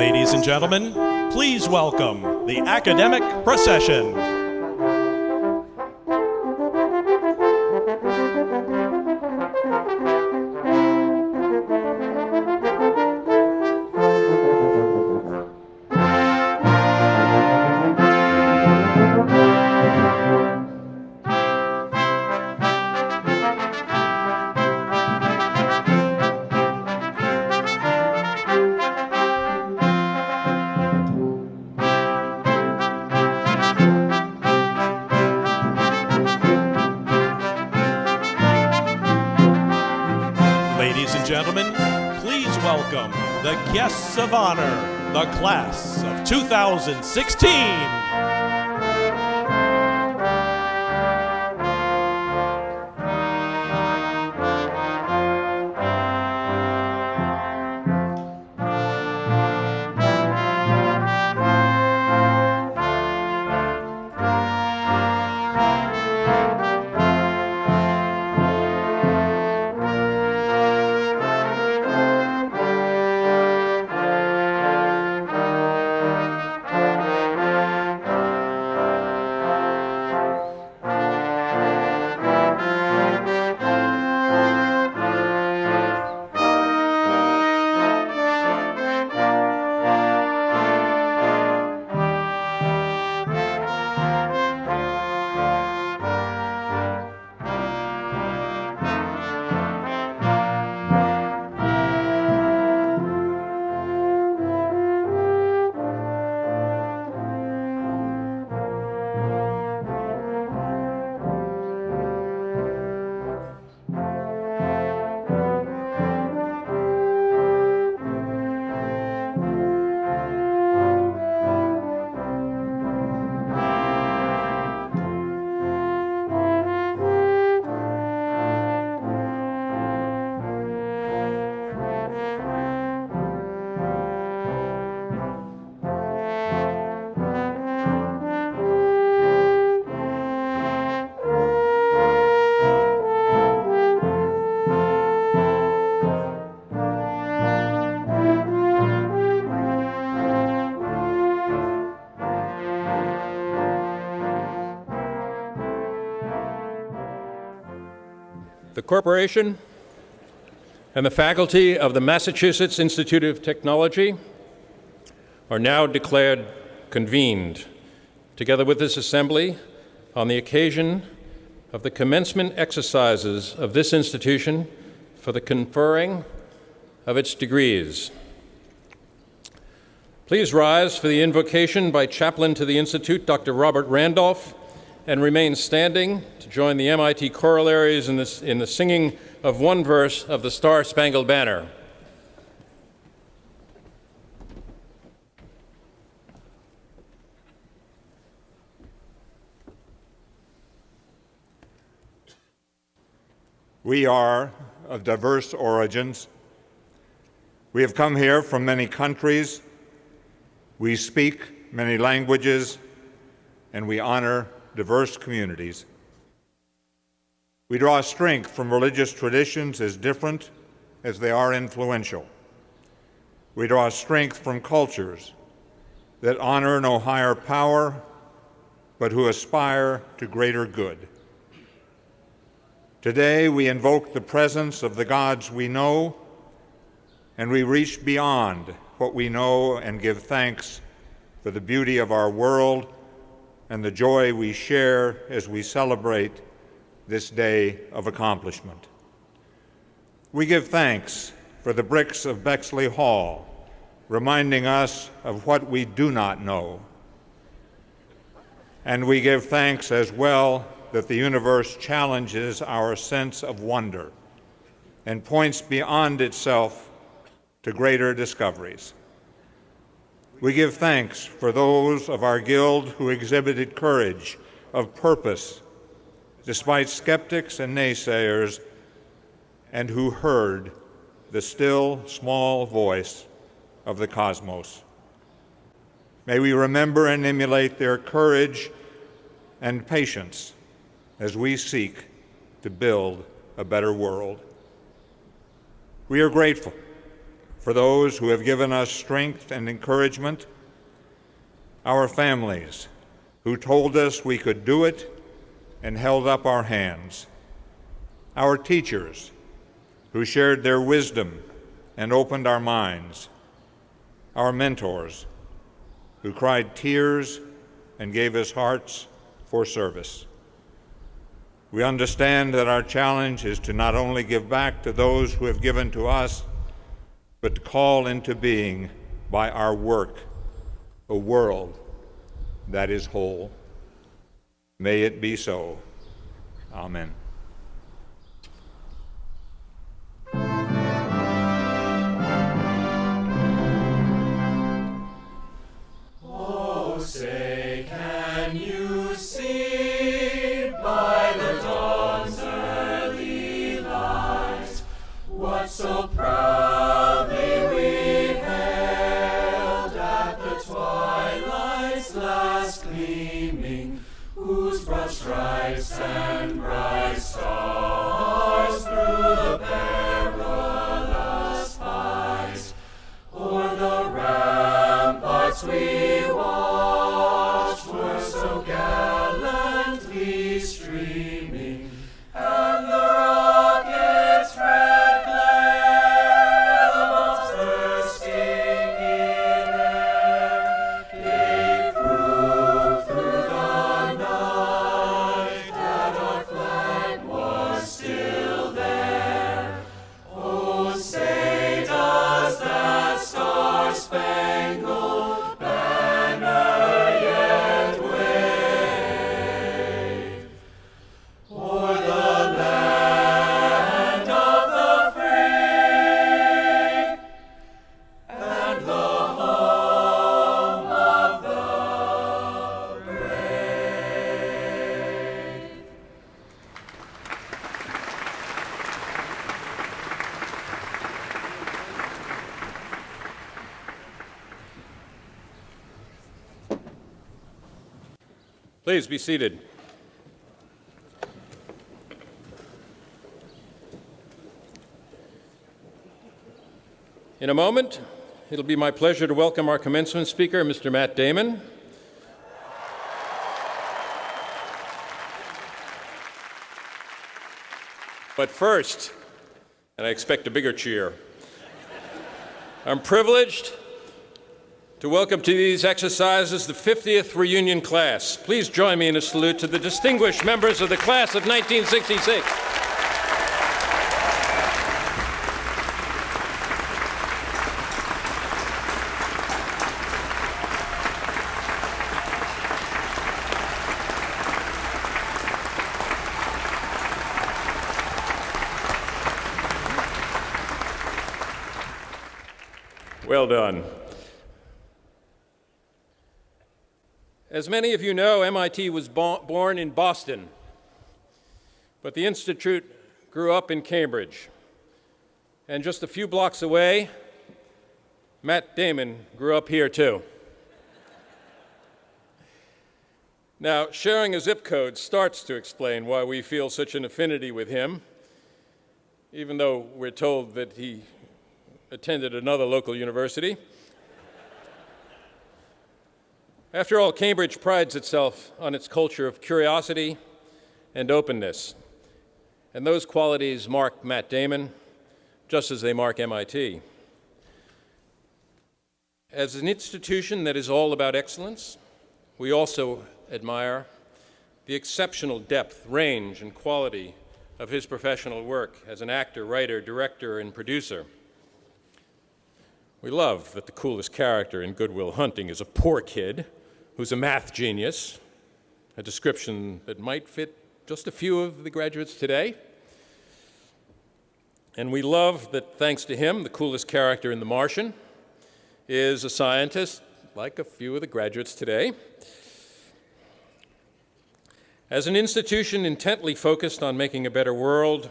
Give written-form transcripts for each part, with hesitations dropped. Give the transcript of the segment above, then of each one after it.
Ladies and gentlemen, please welcome the Academic Procession. Ladies and gentlemen, please welcome the guests of honor, the class of 2016. The corporation and the faculty of the Massachusetts Institute of Technology are now declared convened, together with this assembly, on the occasion of the commencement exercises of this institution for the conferring of its degrees. Please rise for the invocation by Chaplain to the Institute, Dr. Robert Randolph, and remain standing to join the MIT chorallaries in the singing of one verse of the Star-Spangled Banner. We are of diverse origins. We have come here from many countries. We speak many languages, and we honor diverse communities. We draw strength from religious traditions as different as they are influential. We draw strength from cultures that honor no higher power, but who aspire to greater good. Today, we invoke the presence of the gods we know, and we reach beyond what we know and give thanks for the beauty of our world and the joy we share as we celebrate this day of accomplishment. We give thanks for the bricks of Bexley Hall, reminding us of what we do not know. And we give thanks as well that the universe challenges our sense of wonder and points beyond itself to greater discoveries. We give thanks for those of our guild who exhibited courage of purpose despite skeptics and naysayers, and who heard the still small voice of the cosmos. May we remember and emulate their courage and patience as we seek to build a better world. We are grateful for those who have given us strength and encouragement, our families who told us we could do it and held up our hands, our teachers who shared their wisdom and opened our minds, our mentors who cried tears and gave us hearts for service. We understand that our challenge is to not only give back to those who have given to us, but to call into being by our work a world that is whole. May it be so. Amen. Oh, say, can you see by the dawn's early light what so proudly we hailed at the twilight's last gleaming, whose broad stripes and bright stars through the perilous fight o'er the ramparts we watched were so gallantly streaming, and the rocket's red glare above bursting in air gave proof through the night that our flag was still there. Oh, say, does that star-spangled banner yet wave o'er the land of the free and the home of the brave? Please be seated. In a moment, it'll be my pleasure to welcome our commencement speaker, Mr. Matt Damon. But first, and I expect a bigger cheer, I'm privileged to welcome to these exercises the 50th reunion class. Please join me in a salute to the distinguished members of the class of 1966. Well done. As many of you know, MIT was born in Boston, but the Institute grew up in Cambridge. And just a few blocks away, Matt Damon grew up here too. Now, sharing a zip code starts to explain why we feel such an affinity with him, even though we're told that he attended another local university. After all, Cambridge prides itself on its culture of curiosity and openness, and those qualities mark Matt Damon just as they mark MIT. As an institution that is all about excellence, we also admire the exceptional depth, range, and quality of his professional work as an actor, writer, director, and producer. We love that the coolest character in Good Will Hunting is a poor kid who's a math genius, a description that might fit just a few of the graduates today. And we love that, thanks to him, the coolest character in The Martian is a scientist, like a few of the graduates today. As an institution intently focused on making a better world,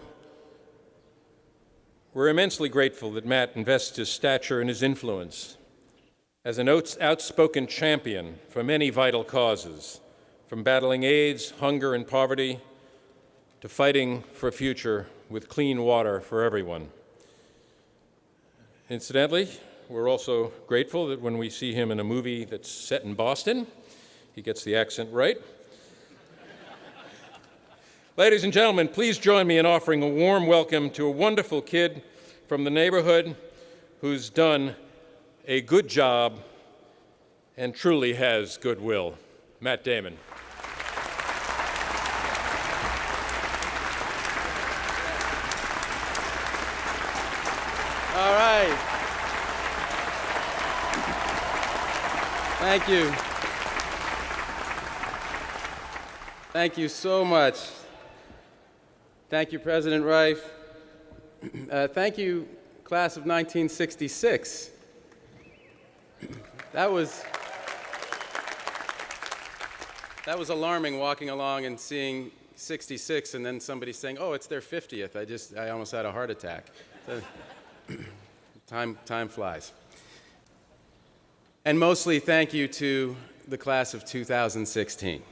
we're immensely grateful that Matt invests his stature and his influence as an outspoken champion for many vital causes, from battling AIDS, hunger, and poverty, to fighting for a future with clean water for everyone. Incidentally, we're also grateful that when we see him in a movie that's set in Boston, he gets the accent right. Ladies and gentlemen, please join me in offering a warm welcome to a wonderful kid from the neighborhood who's done a good job and truly has goodwill. Matt Damon. All right. Thank you. Thank you so much. Thank you, President Rife. Thank you, class of 1966. That was alarming, walking along and seeing 66 and then somebody saying, oh, it's their 50th. I almost had a heart attack. Time flies. And mostly thank you to the class of 2016.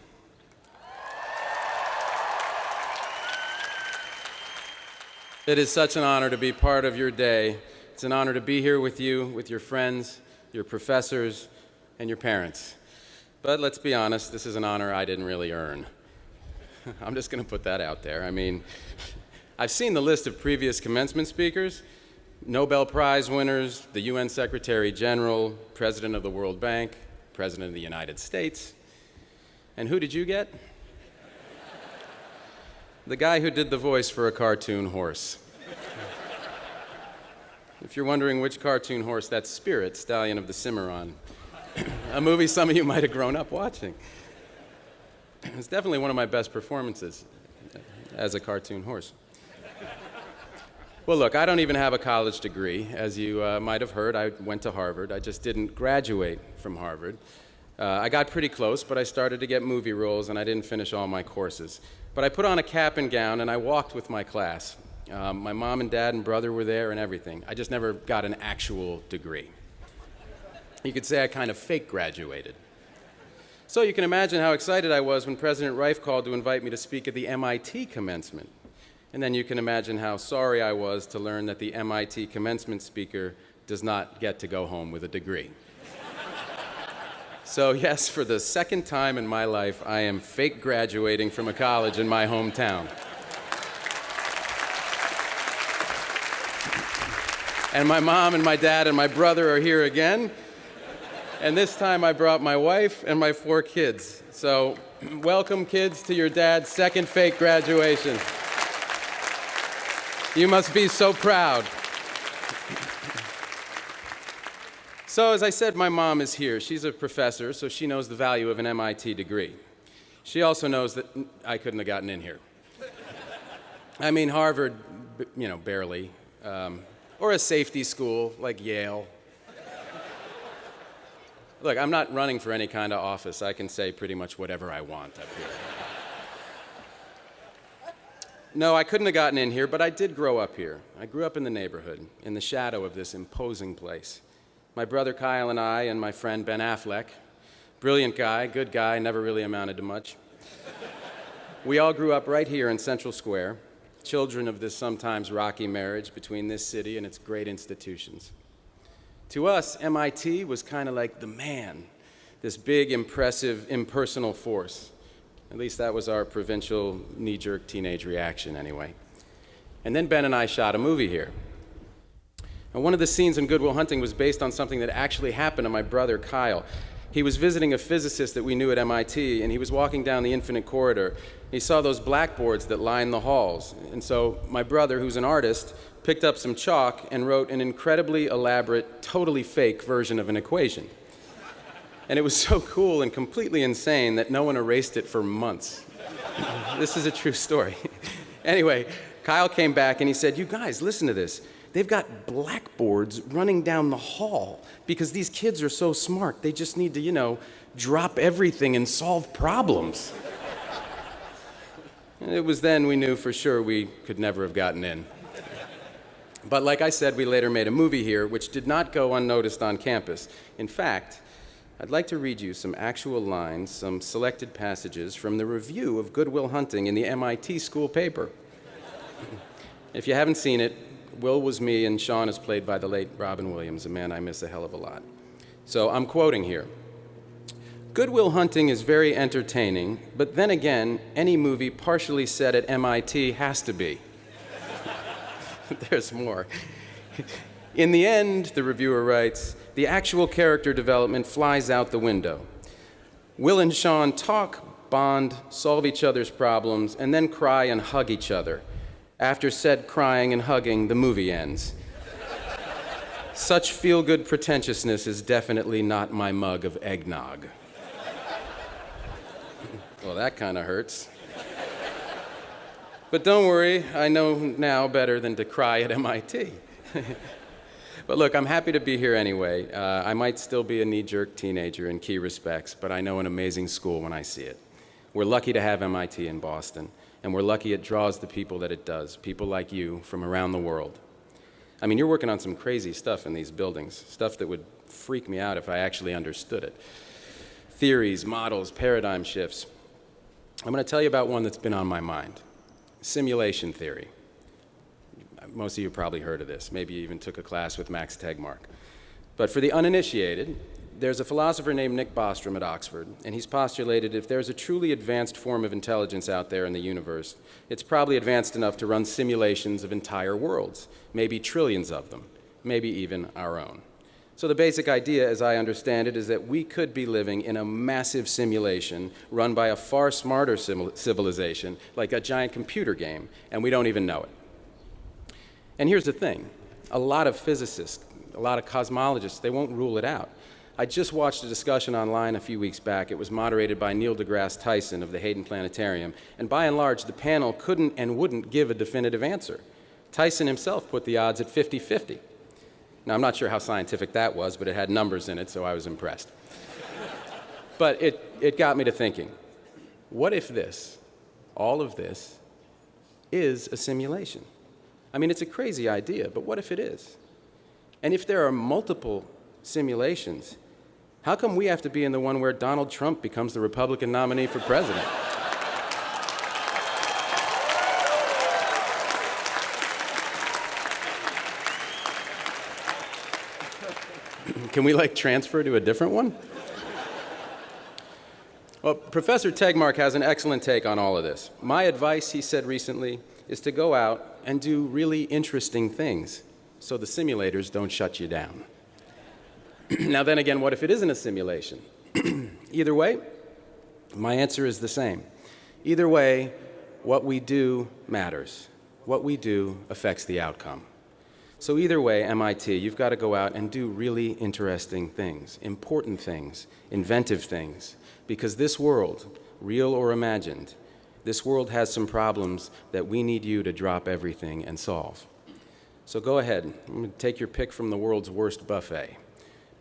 It is such an honor to be part of your day. It's an honor to be here with you, with your friends, your professors, and your parents. But let's be honest, this is an honor I didn't really earn. I'm just going to put that out there. I mean, I've seen the list of previous commencement speakers, Nobel Prize winners, the UN Secretary General, President of the World Bank, President of the United States. And who did you get? The guy who did the voice for a cartoon horse. If you're wondering which cartoon horse, that's Spirit, Stallion of the Cimarron, a movie some of you might have grown up watching. It's definitely one of my best performances as a cartoon horse. Well, look, I don't even have a college degree. As you might have heard, I went to Harvard. I just didn't graduate from Harvard. I got pretty close, but I started to get movie roles, and I didn't finish all my courses. But I put on a cap and gown, and I walked with my class. My mom and dad and brother were there and everything. I just never got an actual degree. You could say I kind of fake graduated. So you can imagine how excited I was when President Rife called to invite me to speak at the MIT commencement. And then you can imagine how sorry I was to learn that the MIT commencement speaker does not get to go home with a degree. So yes, for the second time in my life, I am fake graduating from a college in my hometown. And my mom and my dad and my brother are here again. And this time I brought my wife and my 4 kids. So welcome, kids, to your dad's second fake graduation. You must be so proud. So as I said, my mom is here. She's a professor, so she knows the value of an MIT degree. She also knows that I couldn't have gotten in here. I mean, Harvard, barely. Or a safety school like Yale. Look, I'm not running for any kind of office. I can say pretty much whatever I want up here. No, I couldn't have gotten in here, but I did grow up here. I grew up in the neighborhood, in the shadow of this imposing place. My brother Kyle and I and my friend Ben Affleck, brilliant guy, good guy, never really amounted to much. We all grew up right here in Central Square, children of this sometimes rocky marriage between this city and its great institutions. To us, MIT was kind of like the man, this big, impressive, impersonal force. At least that was our provincial, knee-jerk teenage reaction, anyway. And then Ben and I shot a movie here. And one of the scenes in Good Will Hunting was based on something that actually happened to my brother, Kyle. He was visiting a physicist that we knew at MIT, and he was walking down the infinite corridor. He saw those blackboards that line the halls. And so my brother, who's an artist, picked up some chalk and wrote an incredibly elaborate, totally fake version of an equation. And it was so cool and completely insane that no one erased it for months. This is a true story. Anyway, Kyle came back and he said, "You guys, listen to this. They've got blackboards running down the hall because these kids are so smart. They just need to, drop everything and solve problems." And it was then we knew for sure we could never have gotten in. But like I said, we later made a movie here, which did not go unnoticed on campus. In fact, I'd like to read you some actual lines, some selected passages from the review of Good Will Hunting in the MIT school paper. If you haven't seen it, Will was me and Sean is played by the late Robin Williams, a man I miss a hell of a lot. So I'm quoting here. "Good Will Hunting is very entertaining, but then again, any movie partially set at MIT has to be." There's more. "In the end," the reviewer writes, "the actual character development flies out the window. Will and Sean talk, bond, solve each other's problems, and then cry and hug each other. After said crying and hugging, the movie ends. Such feel-good pretentiousness is definitely not my mug of eggnog." Well, that kind of hurts. But don't worry, I know now better than to cry at MIT. But look, I'm happy to be here anyway. I might still be a knee-jerk teenager in key respects, but I know an amazing school when I see it. We're lucky to have MIT in Boston, and we're lucky it draws the people that it does, people like you from around the world. I mean, you're working on some crazy stuff in these buildings, stuff that would freak me out if I actually understood it. Theories, models, paradigm shifts. I'm going to tell you about one that's been on my mind. Simulation theory. Most of you probably heard of this. Maybe you even took a class with Max Tegmark. But for the uninitiated, there's a philosopher named Nick Bostrom at Oxford, and he's postulated if there's a truly advanced form of intelligence out there in the universe, it's probably advanced enough to run simulations of entire worlds, maybe trillions of them, maybe even our own. So the basic idea, as I understand it, is that we could be living in a massive simulation run by a far smarter civilization, like a giant computer game, and we don't even know it. And here's the thing. A lot of physicists, a lot of cosmologists, they won't rule it out. I just watched a discussion online a few weeks back. It was moderated by Neil deGrasse Tyson of the Hayden Planetarium, and by and large, the panel couldn't and wouldn't give a definitive answer. Tyson himself put the odds at 50-50. Now, I'm not sure how scientific that was, but it had numbers in it, so I was impressed. But it got me to thinking, what if this, all of this, is a simulation? I mean, it's a crazy idea, but what if it is? And if there are multiple simulations, how come we have to be in the one where Donald Trump becomes the Republican nominee for president? Can we, transfer to a different one? Well, Professor Tegmark has an excellent take on all of this. My advice, he said recently, is to go out and do really interesting things. so the simulators don't shut you down. Now then again, what if it isn't a simulation? Either way, my answer is the same. Either way, what we do matters. What we do affects the outcome. So either way, MIT, you've got to go out and do really interesting things, important things, inventive things, because this world, real or imagined, this world has some problems that we need you to drop everything and solve. So go ahead, I'm going to take your pick from the world's worst buffet.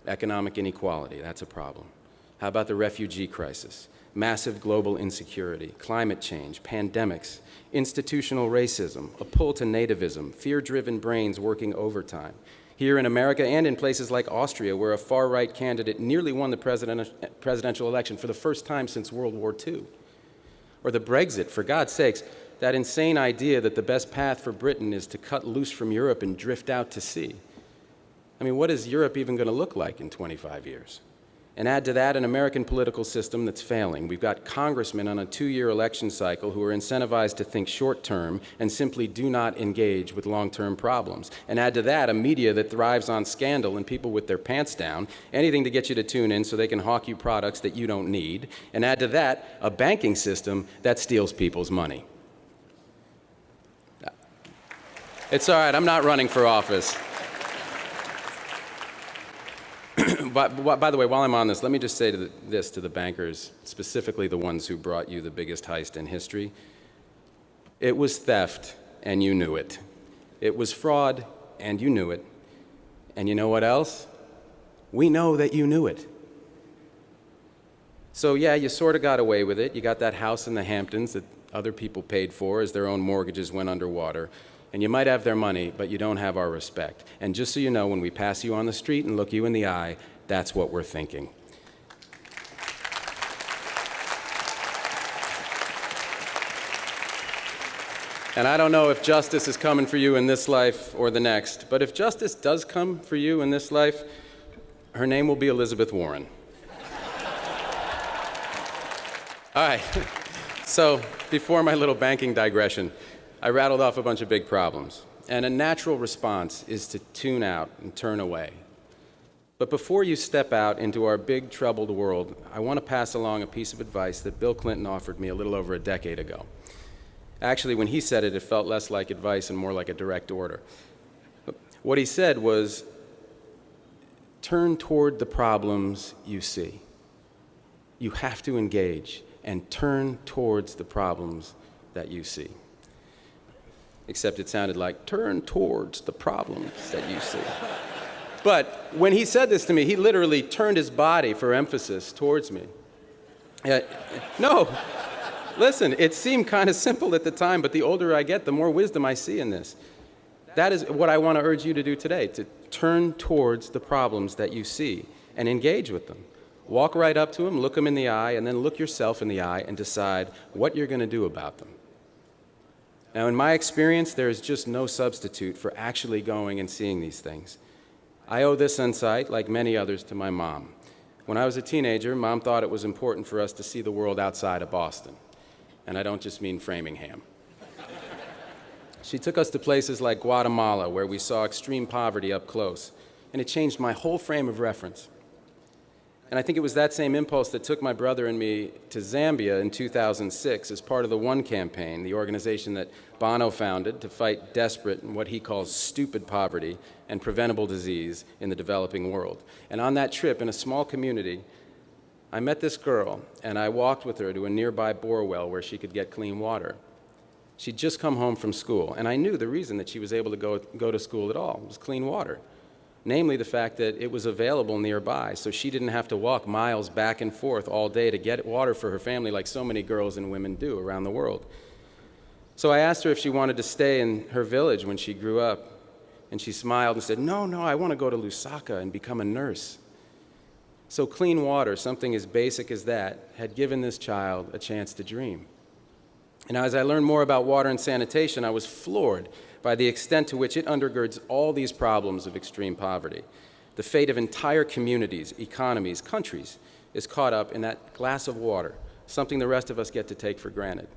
Economic inequality, that's a problem. How about the refugee crisis? Massive global insecurity, climate change, pandemics, institutional racism, a pull to nativism, fear-driven brains working overtime. Here in America and in places like Austria, where a far-right candidate nearly won the presidential election for the first time since World War II. Or the Brexit, for God's sakes, that insane idea that the best path for Britain is to cut loose from Europe and drift out to sea. I mean, what is Europe even going to look like in 25 years? And add to that an American political system that's failing. We've got congressmen on a 2-year election cycle who are incentivized to think short-term and simply do not engage with long-term problems. And add to that a media that thrives on scandal and people with their pants down, anything to get you to tune in so they can hawk you products that you don't need. And add to that a banking system that steals people's money. It's all right, I'm not running for office. By the way, while I'm on this, let me just say this to the bankers, specifically the ones who brought you the biggest heist in history. It was theft, and you knew it. It was fraud, and you knew it. And you know what else? We know that you knew it. So yeah, you sort of got away with it. You got that house in the Hamptons that other people paid for as their own mortgages went underwater. And you might have their money, but you don't have our respect. And just so you know, when we pass you on the street and look you in the eye, that's what we're thinking. And I don't know if justice is coming for you in this life or the next, but if justice does come for you in this life, her name will be Elizabeth Warren. All right, so before my little banking digression, I rattled off a bunch of big problems, and a natural response is to tune out and turn away. But before you step out into our big troubled world, I want to pass along a piece of advice that Bill Clinton offered me a little over a decade ago. Actually, when he said it, it felt less like advice and more like a direct order. What he said was, turn toward the problems you see. You have to engage and turn towards the problems that you see. Except it sounded like, turn towards the problems that you see. But when he said this to me, he literally turned his body for emphasis towards me. No, listen, it seemed kind of simple at the time, but the older I get, the more wisdom I see in this. That is what I want to urge you to do today, to turn towards the problems that you see and engage with them. Walk right up to them, look them in the eye, and then look yourself in the eye and decide what you're going to do about them. Now, in my experience, there is just no substitute for actually going and seeing these things. I owe this insight, like many others, to my mom. When I was a teenager, Mom thought it was important for us to see the world outside of Boston. And I don't just mean Framingham. She took us to places like Guatemala, where we saw extreme poverty up close, and it changed my whole frame of reference. And I think it was that same impulse that took my brother and me to Zambia in 2006 as part of the One campaign, the organization that Bono founded to fight desperate and what he calls stupid poverty and preventable disease in the developing world. And on that trip, in a small community, I met this girl, and I walked with her to a nearby bore well where she could get clean water. She'd just come home from school, and I knew the reason that she was able to go to school at all was clean water. Namely, the fact that it was available nearby, so she didn't have to walk miles back and forth all day to get water for her family like so many girls and women do around the world. So I asked her if she wanted to stay in her village when she grew up, and she smiled and said, no, I want to go to Lusaka and become a nurse. So clean water, something as basic as that, had given this child a chance to dream. And as I learned more about water and sanitation, I was floored by the extent to which it undergirds all these problems of extreme poverty. The fate of entire communities, economies, countries is caught up in that glass of water, something the rest of us get to take for granted.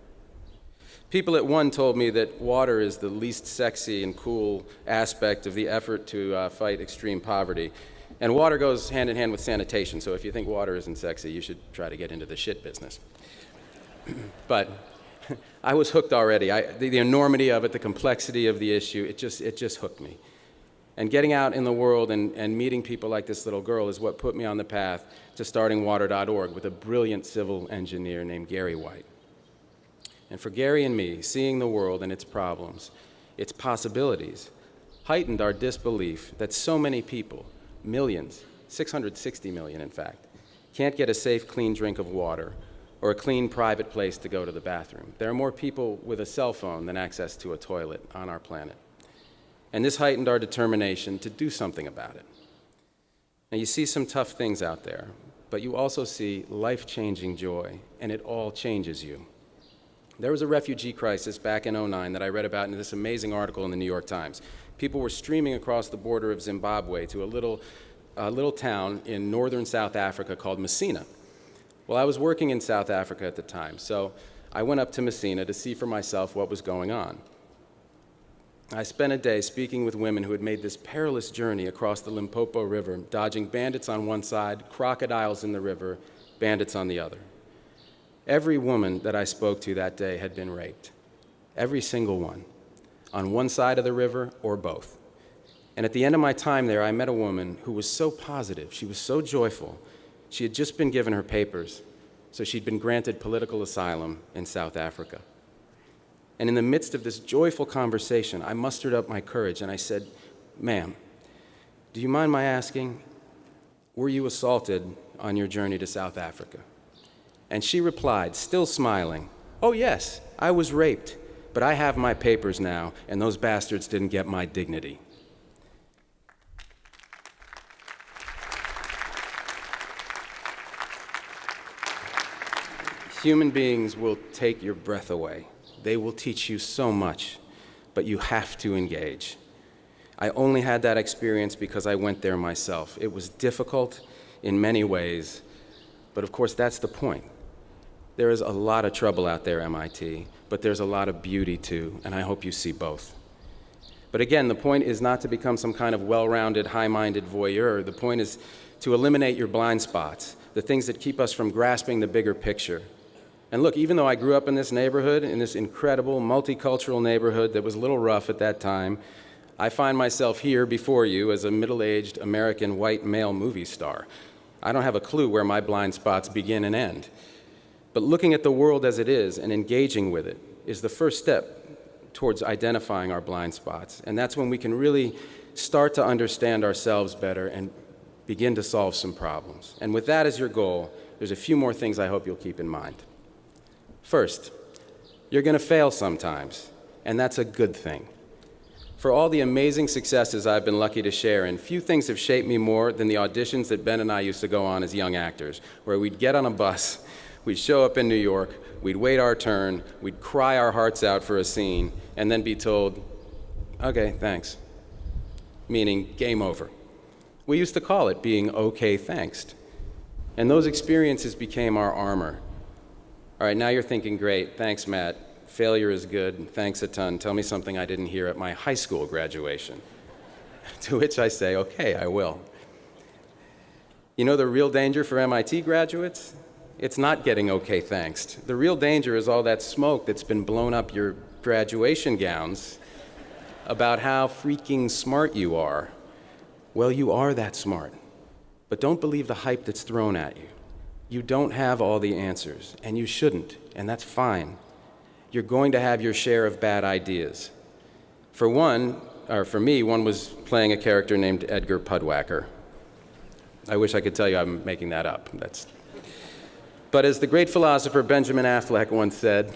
People at one told me that water is the least sexy and cool aspect of the effort to fight extreme poverty. And water goes hand in hand with sanitation, so if you think water isn't sexy, you should try to get into the shit business. But I was hooked already. The enormity of it, the complexity of the issue, it just hooked me. And getting out in the world and meeting people like this little girl is what put me on the path to starting Water.org with a brilliant civil engineer named Gary White. And for Gary and me, seeing the world and its problems, its possibilities, heightened our disbelief that so many people, millions, 660 million in fact, can't get a safe, clean drink of water or a clean private place to go to the bathroom. There are more people with a cell phone than access to a toilet on our planet. And this heightened our determination to do something about it. Now, you see some tough things out there, but you also see life-changing joy, and it all changes you. There was a refugee crisis back in '09 that I read about in this amazing article in the New York Times. People were streaming across the border of Zimbabwe to a little town in northern South Africa called Messina. Well, I was working in South Africa at the time, so I went up to Messina to see for myself what was going on. I spent a day speaking with women who had made this perilous journey across the Limpopo River, dodging bandits on one side, crocodiles in the river, bandits on the other. Every woman that I spoke to that day had been raped. Every single one, on one side of the river or both. And at the end of my time there, I met a woman who was so positive, she was so joyful. She had just been given her papers, so she'd been granted political asylum in South Africa. And in the midst of this joyful conversation, I mustered up my courage and I said, "Ma'am, do you mind my asking, were you assaulted on your journey to South Africa?" And she replied, still smiling, "Oh yes, I was raped, but I have my papers now, and those bastards didn't get my dignity." Human beings will take your breath away. They will teach you so much, but you have to engage. I only had that experience because I went there myself. It was difficult in many ways, but of course that's the point. There is a lot of trouble out there, MIT, but there's a lot of beauty too, and I hope you see both. But again, the point is not to become some kind of well-rounded, high-minded voyeur. The point is to eliminate your blind spots, the things that keep us from grasping the bigger picture. And look, even though I grew up in this neighborhood, in this incredible multicultural neighborhood that was a little rough at that time, I find myself here before you as a middle-aged American white male movie star. I don't have a clue where my blind spots begin and end. But looking at the world as it is and engaging with it is the first step towards identifying our blind spots. And that's when we can really start to understand ourselves better and begin to solve some problems. And with that as your goal, there's a few more things I hope you'll keep in mind. First, you're going to fail sometimes, and that's a good thing. For all the amazing successes I've been lucky to share in, few things have shaped me more than the auditions that Ben and I used to go on as young actors, where we'd get on a bus, we'd show up in New York, we'd wait our turn, we'd cry our hearts out for a scene, and then be told, "Okay, thanks," meaning game over. We used to call it being okay, thanks. And those experiences became our armor. All right, now you're thinking, great, thanks, Matt. Failure is good, thanks a ton. Tell me something I didn't hear at my high school graduation. To which I say, okay, I will. You know the real danger for MIT graduates? It's not getting okay, thanks. The real danger is all that smoke that's been blown up your graduation gowns about how freaking smart you are. Well, you are that smart, but don't believe the hype that's thrown at you. You don't have all the answers, and you shouldn't, and that's fine. You're going to have your share of bad ideas. For me, one was playing a character named Edgar Pudwacker. I wish I could tell you I'm making that up. But as the great philosopher Benjamin Affleck once said,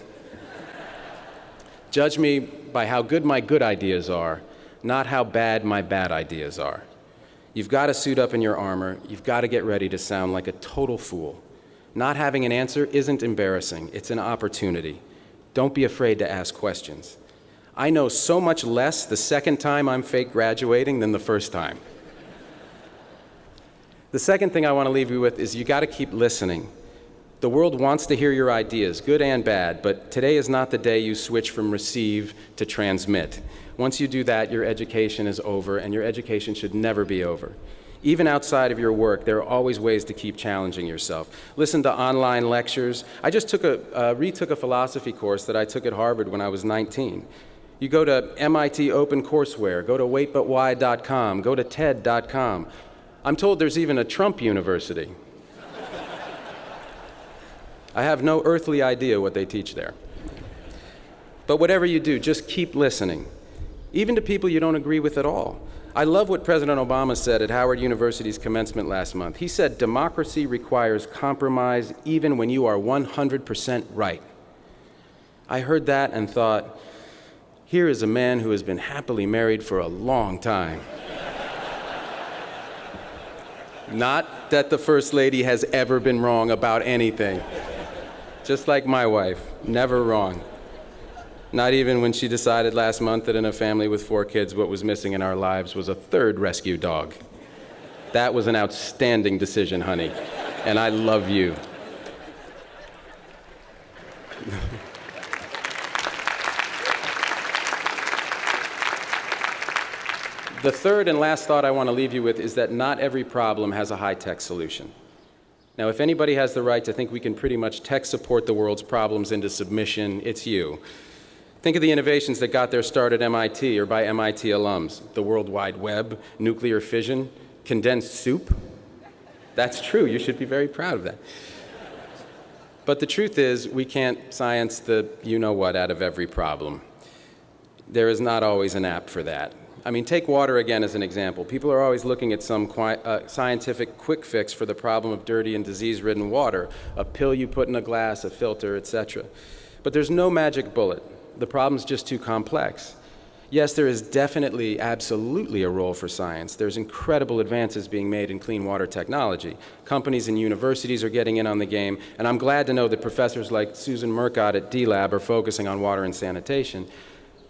"Judge me by how good my good ideas are, not how bad my bad ideas are." You've got to suit up in your armor. You've got to get ready to sound like a total fool. Not having an answer isn't embarrassing. It's an opportunity. Don't be afraid to ask questions. I know so much less the second time I'm fake graduating than the first time. The second thing I want to leave you with is you got to keep listening. The world wants to hear your ideas, good and bad, but today is not the day you switch from receive to transmit. Once you do that, your education is over, and your education should never be over. Even outside of your work, there are always ways to keep challenging yourself. Listen to online lectures. I just retook a philosophy course that I took at Harvard when I was 19. You go to MIT OpenCourseWare, go to waitbutwhy.com, go to TED.com. I'm told there's even a Trump University. I have no earthly idea what they teach there. But whatever you do, just keep listening, even to people you don't agree with at all. I love what President Obama said at Howard University's commencement last month. He said, "Democracy requires compromise even when you are 100% right." I heard that and thought, here is a man who has been happily married for a long time. Not that the First Lady has ever been wrong about anything. Just like my wife, never wrong. Not even when she decided last month that in a family with 4 kids, what was missing in our lives was a 3rd rescue dog. That was an outstanding decision, honey, and I love you. The third and last thought I want to leave you with is that not every problem has a high-tech solution. Now, if anybody has the right to think we can pretty much tech support the world's problems into submission, it's you. Think of the innovations that got their start at MIT or by MIT alums. The World Wide Web, nuclear fission, condensed soup. That's true, you should be very proud of that. But the truth is, we can't science the you-know-what out of every problem. There is not always an app for that. I mean, take water again as an example. People are always looking at some scientific quick fix for the problem of dirty and disease-ridden water, a pill you put in a glass, a filter, etc. But there's no magic bullet. The problem's just too complex. Yes, there is definitely, absolutely a role for science. There's incredible advances being made in clean water technology. Companies and universities are getting in on the game, and I'm glad to know that professors like Susan Murcott at D-Lab are focusing on water and sanitation.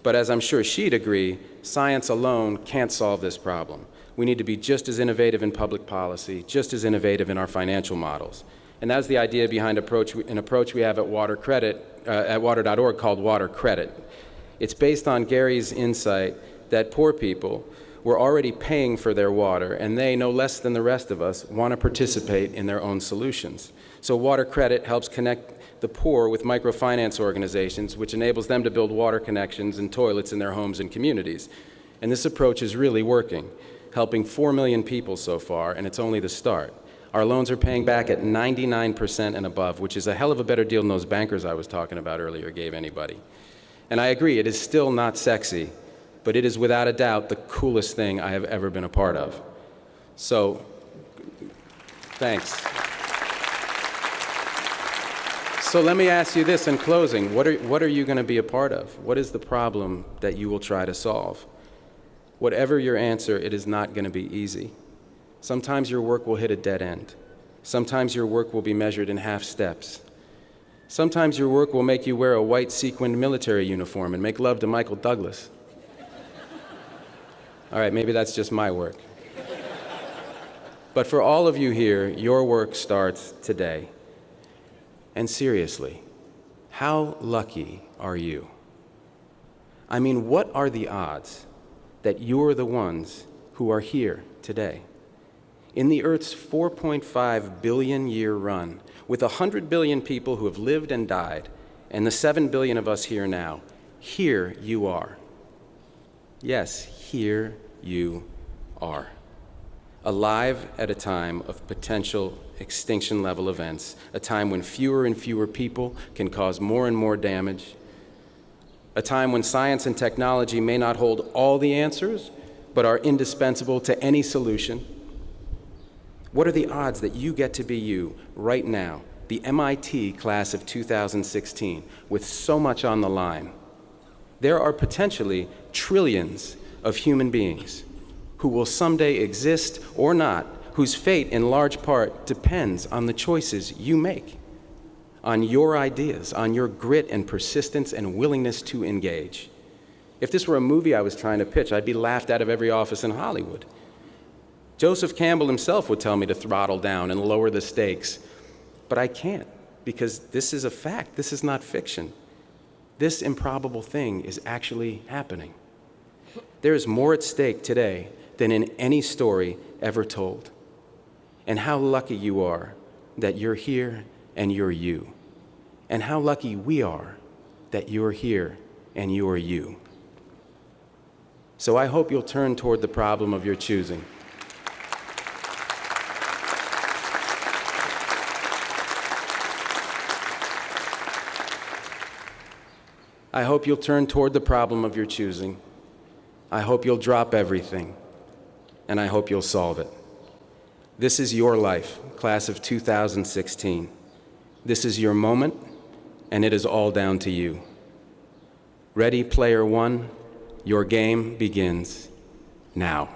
But as I'm sure she'd agree, science alone can't solve this problem. We need to be just as innovative in public policy, just as innovative in our financial models. And that's the idea behind an approach we have at water.org called Water Credit. It's based on Gary's insight that poor people were already paying for their water, and they, no less than the rest of us, want to participate in their own solutions. So Water Credit helps connect the poor with microfinance organizations, which enables them to build water connections and toilets in their homes and communities. And this approach is really working, helping 4 million people so far, and it's only the start. Our loans are paying back at 99% and above, which is a hell of a better deal than those bankers I was talking about earlier gave anybody. And I agree, it is still not sexy, but it is without a doubt the coolest thing I have ever been a part of. So, thanks. So let me ask you this in closing. What are you going to be a part of? What is the problem that you will try to solve? Whatever your answer, it is not going to be easy. Sometimes your work will hit a dead end. Sometimes your work will be measured in half steps. Sometimes your work will make you wear a white sequined military uniform and make love to Michael Douglas. All right, maybe that's just my work. But for all of you here, your work starts today. And seriously, how lucky are you? I mean, what are the odds that you're the ones who are here today? In the Earth's 4.5 billion year run, with 100 billion people who have lived and died, and the 7 billion of us here now, here you are. Yes, here you are. Alive at a time of potential extinction-level events, a time when fewer and fewer people can cause more and more damage, a time when science and technology may not hold all the answers, but are indispensable to any solution. What are the odds that you get to be you right now, the MIT class of 2016, with so much on the line? There are potentially trillions of human beings who will someday exist or not, whose fate in large part depends on the choices you make, on your ideas, on your grit and persistence and willingness to engage. If this were a movie I was trying to pitch, I'd be laughed out of every office in Hollywood. Joseph Campbell himself would tell me to throttle down and lower the stakes, but I can't. because this is a fact. This is not fiction. This improbable thing is actually happening. There is more at stake today than in any story ever told. And how lucky you are that you're here and you're you. And how lucky we are that you're here and you're you. So I hope you'll turn toward the problem of your choosing. I hope you'll turn toward the problem of your choosing. I hope you'll drop everything, and I hope you'll solve it. This is your life, class of 2016. This is your moment, and it is all down to you. Ready, player one, your game begins now.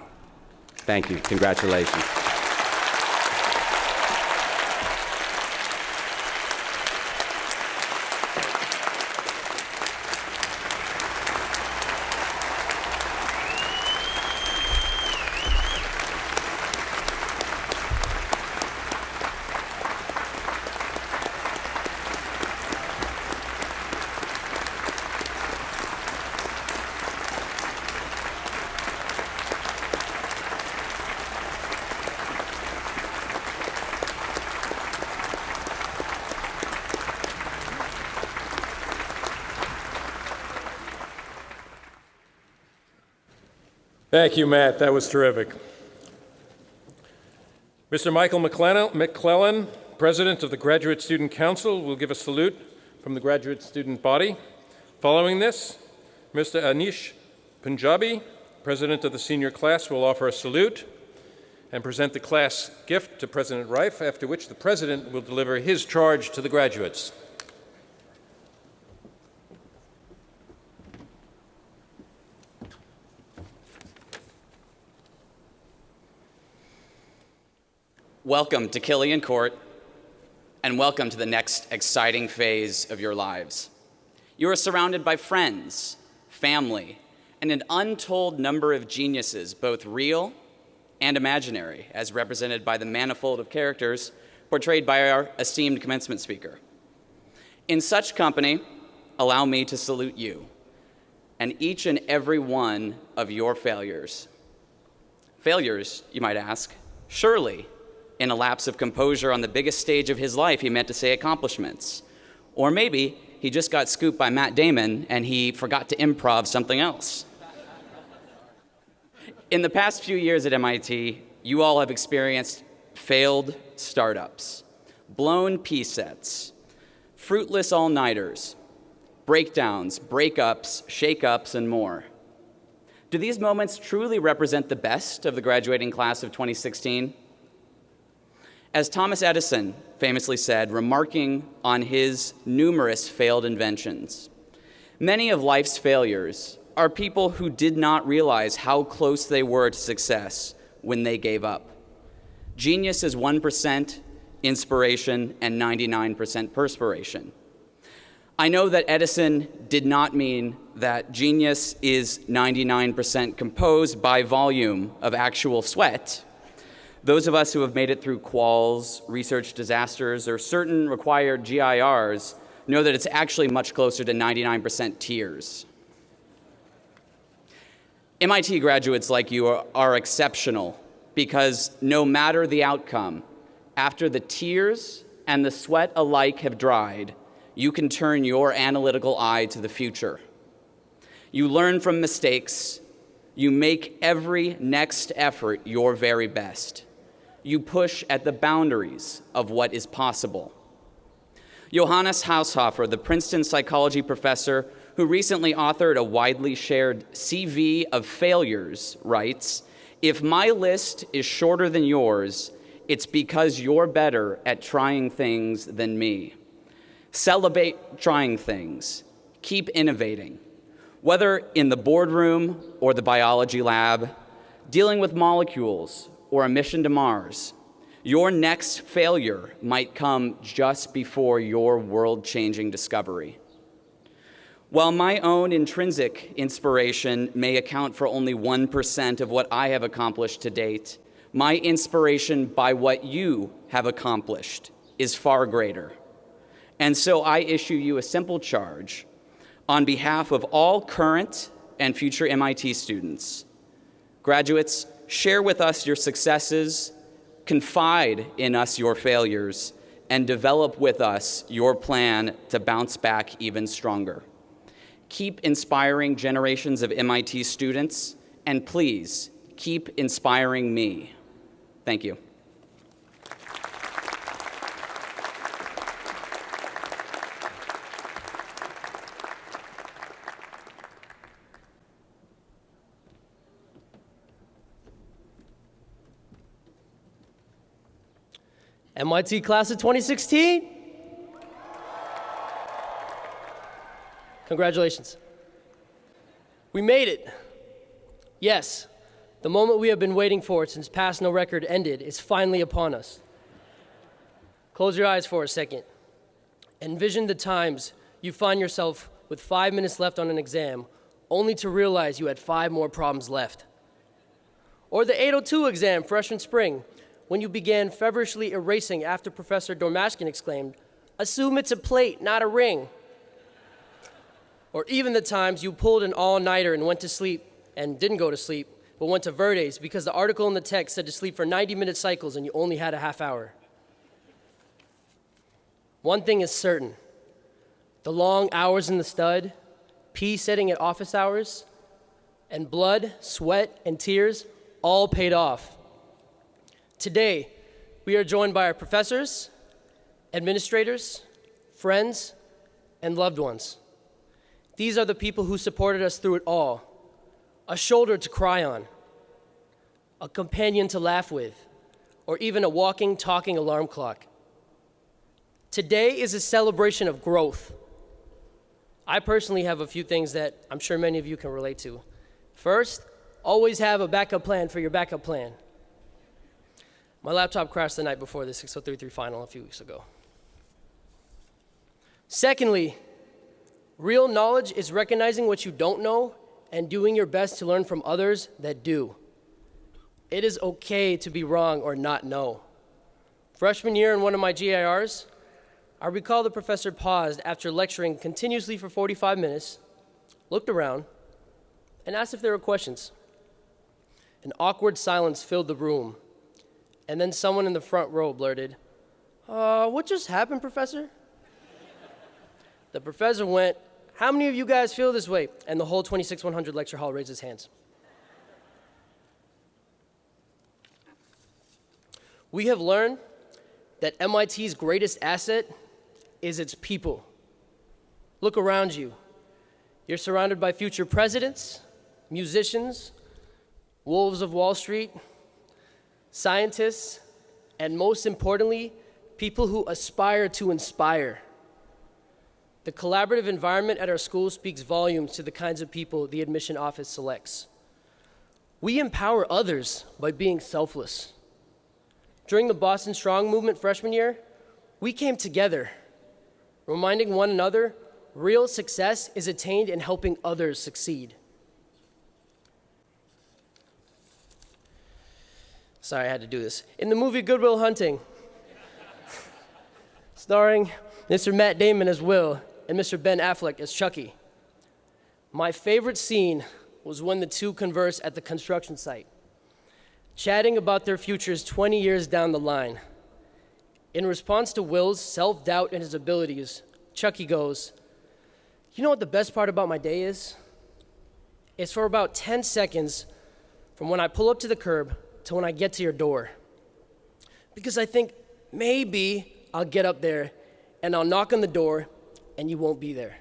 Thank you. Congratulations. Thank you, Matt. That was terrific. Mr. Michael McClellan, President of the Graduate Student Council, will give a salute from the graduate student body. Following this, Mr. Anish Punjabi, President of the senior class, will offer a salute and present the class gift to President Reif, after which the President will deliver his charge to the graduates. Welcome to Killian Court, and welcome to the next exciting phase of your lives. You are surrounded by friends, family, and an untold number of geniuses, both real and imaginary, as represented by the manifold of characters portrayed by our esteemed commencement speaker. In such company, allow me to salute you and each and every one of your failures. Failures, you might ask? Surely, in a lapse of composure on the biggest stage of his life, he meant to say accomplishments. Or maybe he just got scooped by Matt Damon and he forgot to improv something else. In the past few years at MIT, you all have experienced failed startups, blown P-sets, fruitless all-nighters, breakdowns, breakups, shake-ups, and more. Do these moments truly represent the best of the graduating class of 2016? As Thomas Edison famously said, remarking on his numerous failed inventions, many of life's failures are people who did not realize how close they were to success when they gave up. Genius is 1% inspiration and 99% perspiration. I know that Edison did not mean that genius is 99% composed by volume of actual sweat. Those of us who have made it through quals, research disasters, or certain required GIRs know that it's actually much closer to 99% tears. MIT graduates like you are exceptional because no matter the outcome, after the tears and the sweat alike have dried, you can turn your analytical eye to the future. You learn from mistakes. You make every next effort your very best. You push at the boundaries of what is possible. Johannes Haushofer, the Princeton psychology professor who recently authored a widely shared CV of failures, writes, "If my list is shorter than yours, it's because you're better at trying things than me. Celebrate trying things. Keep innovating. Whether in the boardroom or the biology lab, dealing with molecules or a mission to Mars, your next failure might come just before your world-changing discovery." While my own intrinsic inspiration may account for only 1% of what I have accomplished to date, my inspiration by what you have accomplished is far greater. And so I issue you a simple charge on behalf of all current and future MIT students. Graduates, share with us your successes, confide in us your failures, and develop with us your plan to bounce back even stronger. Keep inspiring generations of MIT students, and please, keep inspiring me. Thank you. MIT class of 2016. Congratulations. We made it. Yes, the moment we have been waiting for since Pass No Record ended is finally upon us. Close your eyes for a second. Envision the times you find yourself with 5 minutes left on an exam, only to realize you had 5 more problems left. Or the 802 exam freshman spring, when you began feverishly erasing after Professor Dormashkin exclaimed, "Assume it's a plate, not a ring." Or even the times you pulled an all-nighter and went to sleep, and didn't go to sleep, but went to Verdes because the article in the text said to sleep for 90-minute cycles and you only had a half hour. One thing is certain, the long hours in the stud, pee setting at office hours, and blood, sweat, and tears all paid off. Today, we are joined by our professors, administrators, friends, and loved ones. These are the people who supported us through it all. A shoulder to cry on, a companion to laugh with, or even a walking, talking alarm clock. Today is a celebration of growth. I personally have a few things that I'm sure many of you can relate to. First, always have a backup plan for your backup plan. My laptop crashed the night before the 6033 final a few weeks ago. Secondly, real knowledge is recognizing what you don't know and doing your best to learn from others that do. It is okay to be wrong or not know. Freshman year in one of my GIRs, I recall the professor paused after lecturing continuously for 45 minutes, looked around, and asked if there were questions. An awkward silence filled the room. And then someone in the front row blurted, "What just happened, Professor?" The professor went, "How many of you guys feel this way?" And the whole 26-100 lecture hall raised its hands. We have learned that MIT's greatest asset is its people. Look around you. You're surrounded by future presidents, musicians, wolves of Wall Street, scientists, and most importantly, people who aspire to inspire. The collaborative environment at our school speaks volumes to the kinds of people the admission office selects. We empower others by being selfless. During the Boston Strong movement freshman year, we came together, reminding one another real success is attained in helping others succeed. Sorry, I had to do this. In the movie Good Will Hunting, starring Mr. Matt Damon as Will and Mr. Ben Affleck as Chucky, my favorite scene was when the two converse at the construction site, chatting about their futures 20 years down the line. In response to Will's self-doubt in his abilities, Chucky goes, "You know what the best part about my day is? It's for about 10 seconds from when I pull up to the curb to when I get to your door. Because I think maybe I'll get up there and I'll knock on the door and you won't be there.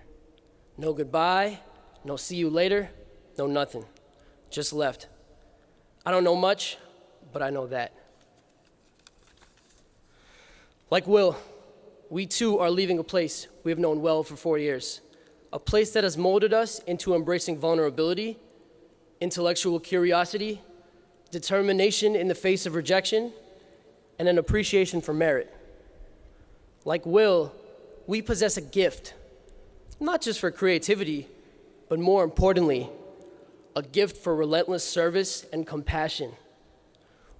No goodbye, no see you later, no nothing. Just left. I don't know much, but I know that." Like Will, we too are leaving a place we have known well for 4 years, a place that has molded us into embracing vulnerability, intellectual curiosity, determination in the face of rejection, and an appreciation for merit. Like Will, we possess a gift, not just for creativity, but more importantly, a gift for relentless service and compassion.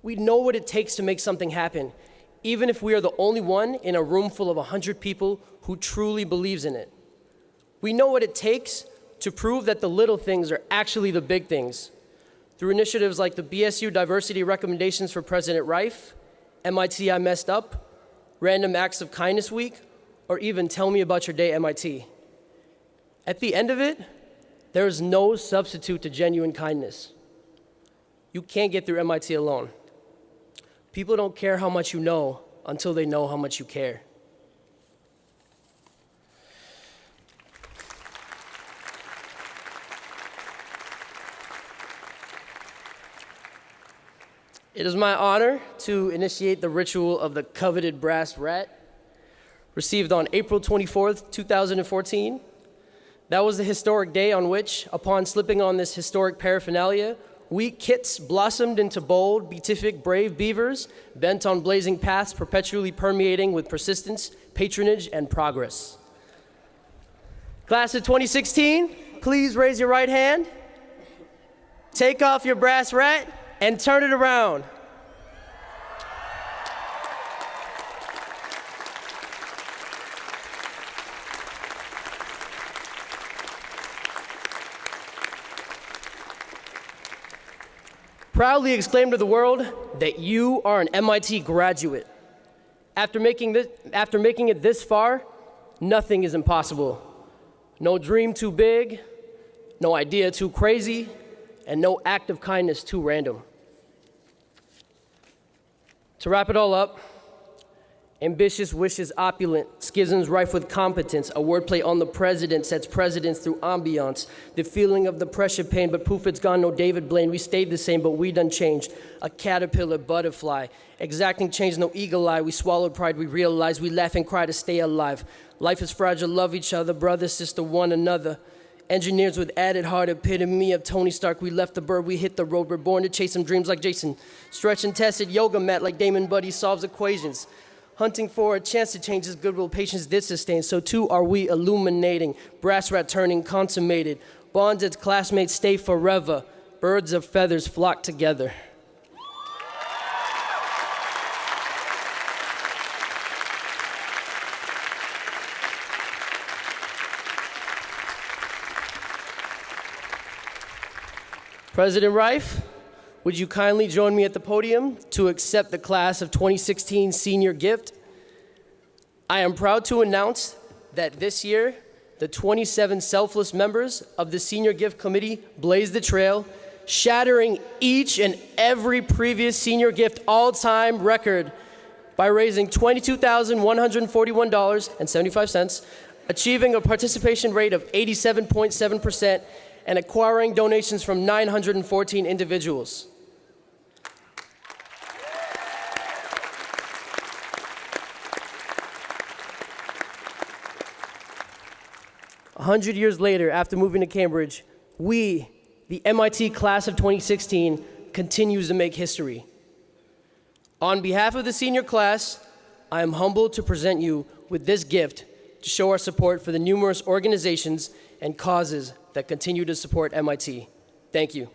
We know what it takes to make something happen, even if we are the only one in a room full of 100 people who truly believes in it. We know what it takes to prove that the little things are actually the big things. Through initiatives like the BSU Diversity Recommendations for President Rife, MIT I Messed Up, Random Acts of Kindness Week, or even Tell Me About Your Day, MIT. At the end of it, there is no substitute to genuine kindness. You can't get through MIT alone. People don't care how much you know until they know how much you care. It is my honor to initiate the ritual of the coveted brass rat, received on April 24th, 2014. That was the historic day on which, upon slipping on this historic paraphernalia, we kits blossomed into bold, beatific, brave beavers, bent on blazing paths perpetually permeating with persistence, patronage, and progress. Class of 2016, please raise your right hand, take off your brass rat, and turn it around. Proudly exclaim to the world that you are an MIT graduate. After making it this far, nothing is impossible. No dream too big, no idea too crazy, and no act of kindness too random. To wrap it all up, ambitious wishes opulent, schisms rife with competence, a wordplay on the president sets precedents through ambiance, the feeling of the pressure pain, but poof, it's gone, no David Blaine, we stayed the same, but we done changed, a caterpillar butterfly, exacting change, no eagle eye, we swallowed pride, we realized, we laugh and cry to stay alive, life is fragile, love each other, brother, sister, one another, engineers with added heart, epitome of Tony Stark, we left the bird, we hit the road, we're born to chase some dreams like Jason, stretch and tested yoga mat like Damon, but he solves equations, hunting for a chance to change his goodwill, patience did sustain, so too are we illuminating, brass rat turning consummated, bonds as classmates stay forever, birds of feathers flock together. President Rife, would you kindly join me at the podium to accept the class of 2016 senior gift? I am proud to announce that this year, the 27 selfless members of the senior gift committee blazed the trail, shattering each and every previous senior gift all-time record by raising $22,141.75, achieving a participation rate of 87.7%, and acquiring donations from 914 individuals. A 100 years later, after moving to Cambridge, we, the MIT class of 2016, continues to make history. On behalf of the senior class, I am humbled to present you with this gift to show our support for the numerous organizations and causes that continue to support MIT. Thank you.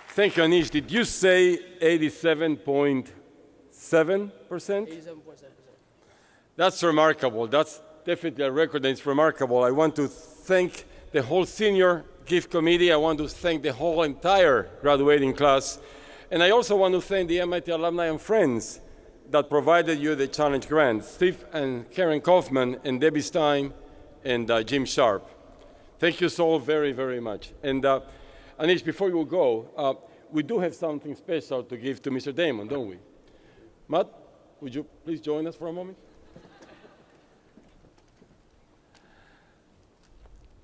Thank you, Anish. Did you say 87.7%? 87.7%. That's remarkable. That's definitely a record, and it's remarkable. I want to thank the whole senior gift committee. I want to thank the whole entire graduating class. And I also want to thank the MIT alumni and friends that provided you the challenge grant, Steve and Karen Kaufman, and Debbie Stein, and Jim Sharp. Thank you so very, very much. And Anish, before you go, we do have something special to give to Mr. Damon, don't we? Matt, would you please join us for a moment?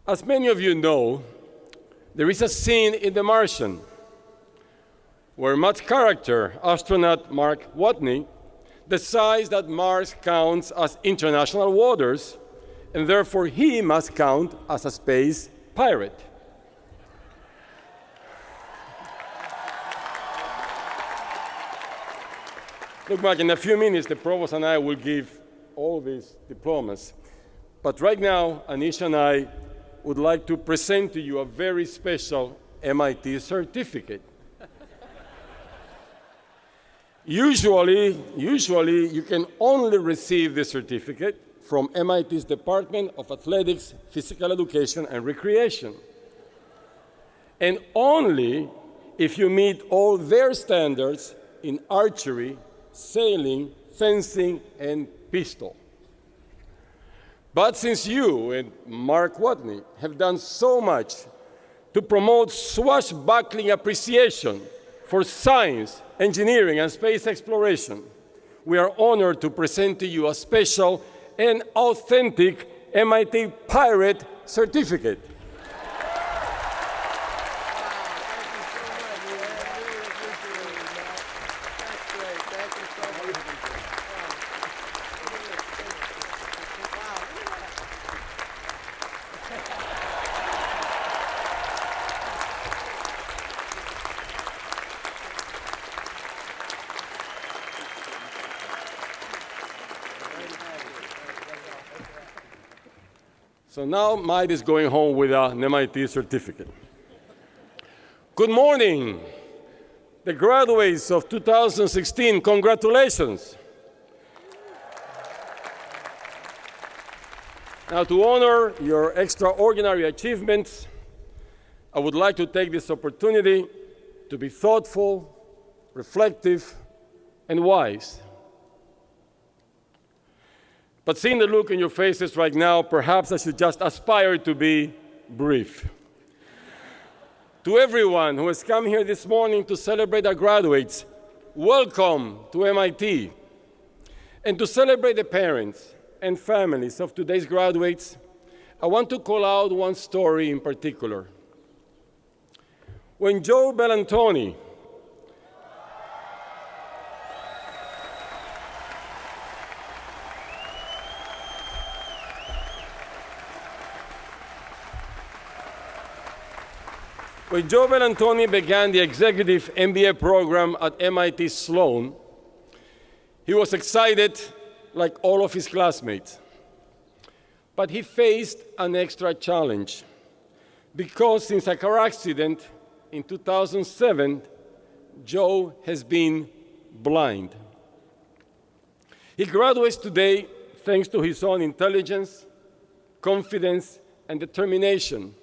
As many of you know, there is a scene in The Martian where Matt's character, astronaut Mark Watney, decides that Mars counts as international waters, and therefore he must count as a space pirate. Look, Mark, in a few minutes, the provost and I will give all these diplomas. But right now, Anish and I would like to present to you a very special MIT certificate. Usually you can only receive the certificate from MIT's Department of Athletics, Physical Education, and Recreation. And only if you meet all their standards in archery, sailing, fencing, and pistol. But since you and Mark Watney have done so much to promote swashbuckling appreciation for science, engineering, and space exploration, we are honored to present to you a special and authentic MIT Pirate certificate. So now Mike is going home with an MIT certificate. Good morning, the graduates of 2016, congratulations. Now, to honor your extraordinary achievements, I would like to take this opportunity to be thoughtful, reflective, and wise. But seeing the look in your faces right now, perhaps I should just aspire to be brief. To everyone who has come here this morning to celebrate our graduates, welcome to MIT. And to celebrate the parents and families of today's graduates, I want to call out one story in particular. When Joe Bellantoni began the executive MBA program at MIT Sloan, he was excited like all of his classmates. But he faced an extra challenge because since a car accident in 2007, Joe has been blind. He graduates today thanks to his own intelligence, confidence, and determination.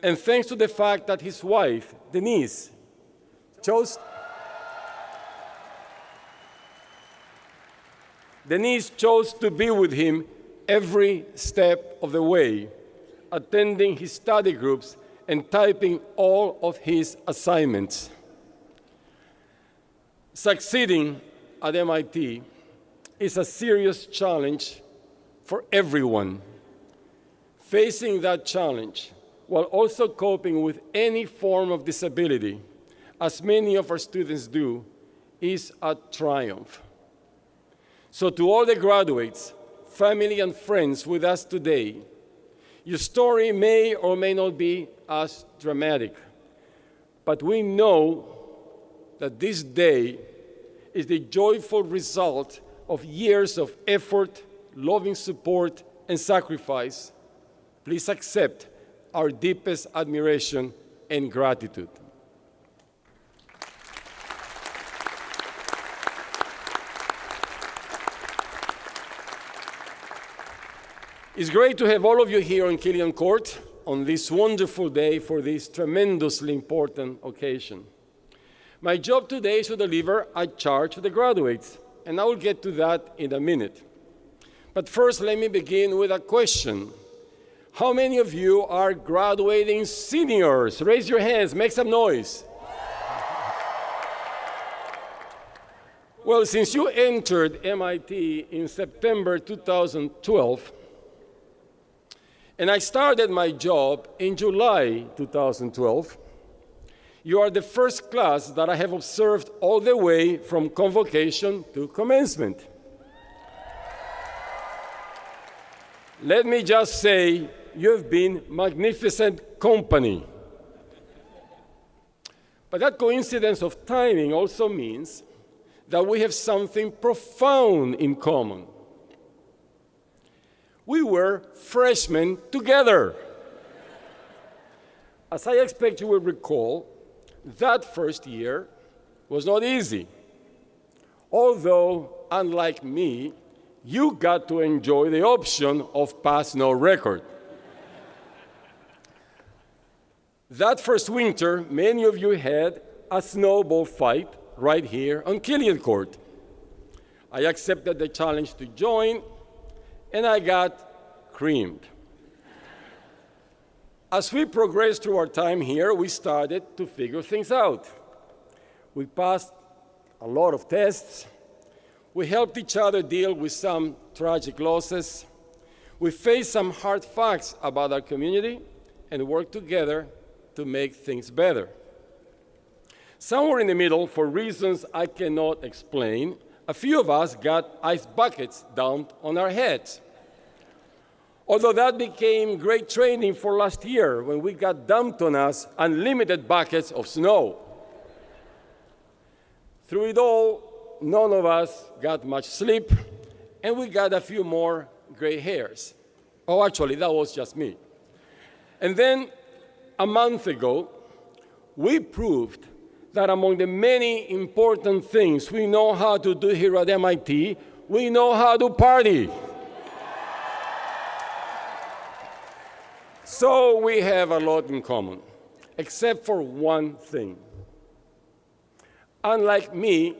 And thanks to the fact that his wife, Denise, chose to be with him every step of the way, attending his study groups and typing all of his assignments. Succeeding at MIT is a serious challenge for everyone. Facing that challenge while also coping with any form of disability, as many of our students do, is a triumph. So to all the graduates, family, and friends with us today, your story may or may not be as dramatic, but we know that this day is the joyful result of years of effort, loving support, and sacrifice. Please accept our deepest admiration and gratitude. It's great to have all of you here on Killian Court on this wonderful day for this tremendously important occasion. My job today is to deliver a charge to the graduates, and I will get to that in a minute. But first, let me begin with a question. How many of you are graduating seniors? Raise your hands, make some noise. Well, since you entered MIT in September 2012, and I started my job in July 2012, you are the first class that I have observed all the way from convocation to commencement. Let me just say, you have been magnificent company. But that coincidence of timing also means that we have something profound in common. We were freshmen together. As I expect you will recall, that first year was not easy. Although, unlike me, you got to enjoy the option of pass no record. That first winter, many of you had a snowball fight right here on Killian Court. I accepted the challenge to join, and I got creamed. As we progressed through our time here, we started to figure things out. We passed a lot of tests. We helped each other deal with some tragic losses. We faced some hard facts about our community and worked together to make things better. Somewhere in the middle, for reasons I cannot explain, a few of us got ice buckets dumped on our heads. Although that became great training for last year when we got dumped on us unlimited buckets of snow. Through it all, none of us got much sleep, and we got a few more gray hairs. Oh, actually, that was just me. And then, a month ago, we proved that among the many important things we know how to do here at MIT, we know how to party. So we have a lot in common, except for one thing. Unlike me,